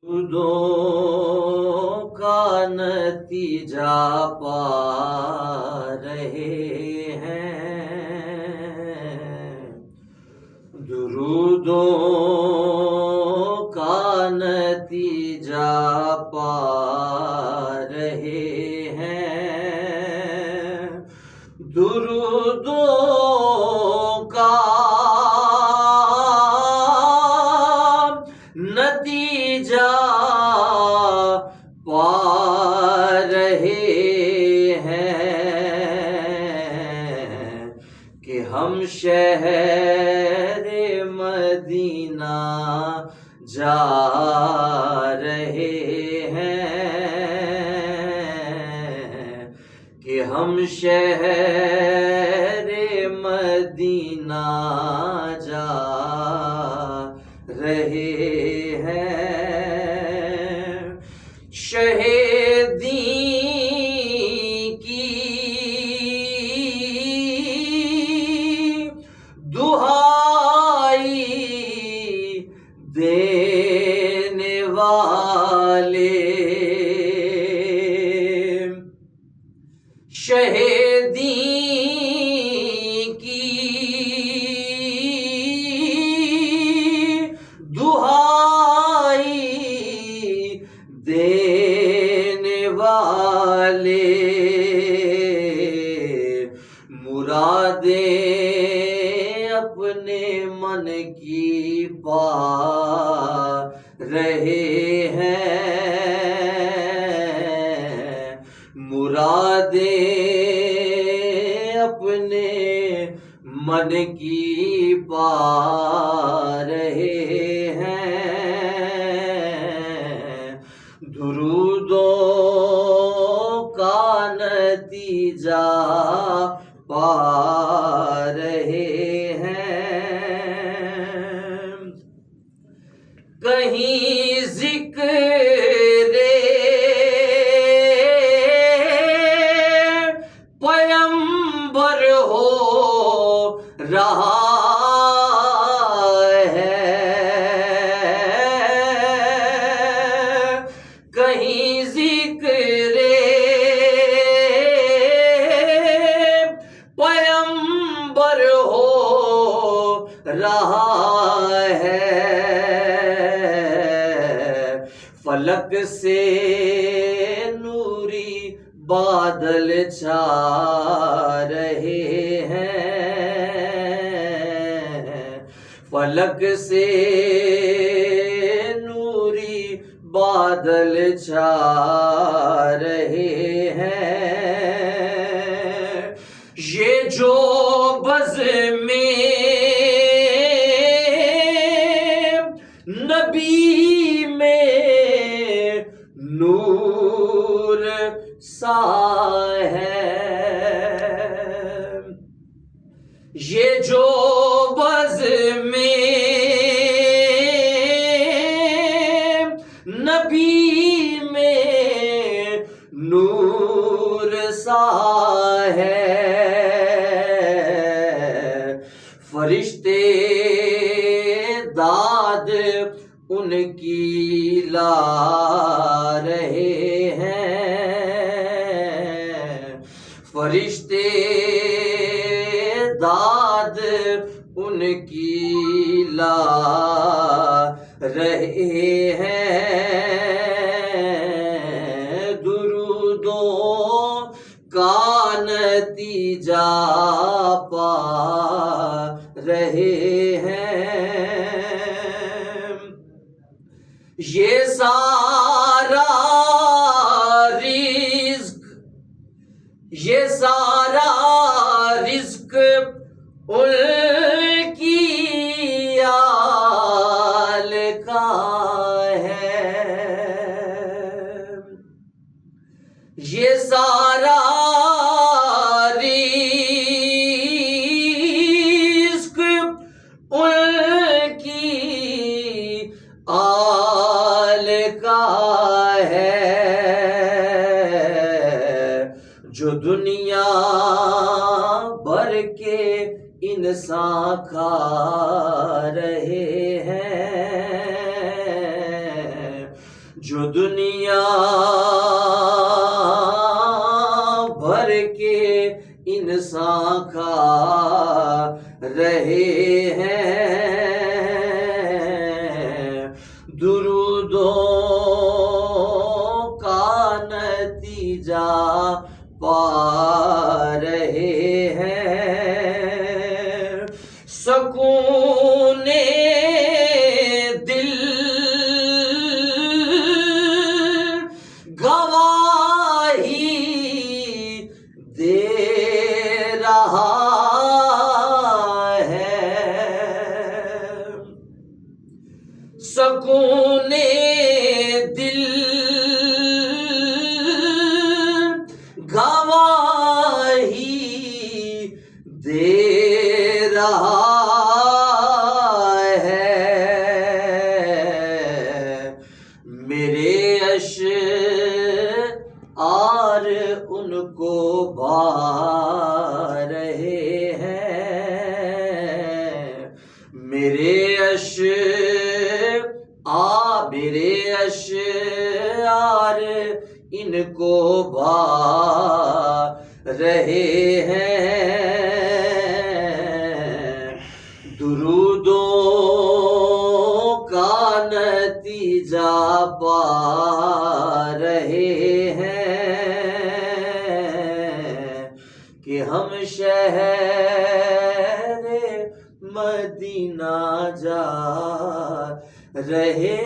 درودوں کا نتیجہ پا رہے ہیں، درودوں کا نتیجہ پا رہے ہیں، درودوں کا نتیجہ پا رہے ہیں کہ ہم شہر مدینہ جا رہے ہیں، کہ ہم شہر مدینہ جا رہے ہیں، شہیدی کی دہائی دینے والے، شہیدی کی دہائی دینے والے، مرادیں اپنے من کی پا رہے ہیں، مرادیں اپنے من کی پا رہے ہیں، درودوں کا نتیجہ پا رہے ہیں، کہیں ذکر پیمبر ہو رہا ہے، کہیں ذکر پیمبر ہو رہا ہے، فلک سے نوری بادل چھا رہے ہیں، فلک سے نوری بادل چھا رہے ہیں، یہ جو بزم نبی میں نور سا ہے، یہ جو بزم نبی میں نور سا ہے، فرشتے داد ان کی لا رہے ہیں، فرشتے داد ان کی لا رہے ہیں، درودوں کا نتیجہ پا رہے ہیں، یہ سارا رزق، یہ سارا رزق ان کی آل کا ہے، یہ سارا رزق ان کی آل کا ہے، جو دنیا بھر کے انسان کھا رہے ہیں، جو دنیا بھر کے انسان کھا رہے ہیں، درودوں کا نتیجہ پا رہے ہیں، سکون دل گواہی دے رہا ہے، سکون دل گواہی دے رہا ہے، میرے اشعار ان کو بھا رہے ہیں، میرے اشعار ان کو بھا رہے ہیں، درودوں کا نتیجہ پا رہے ہیں کہ ہم شہر مدینہ جا رہے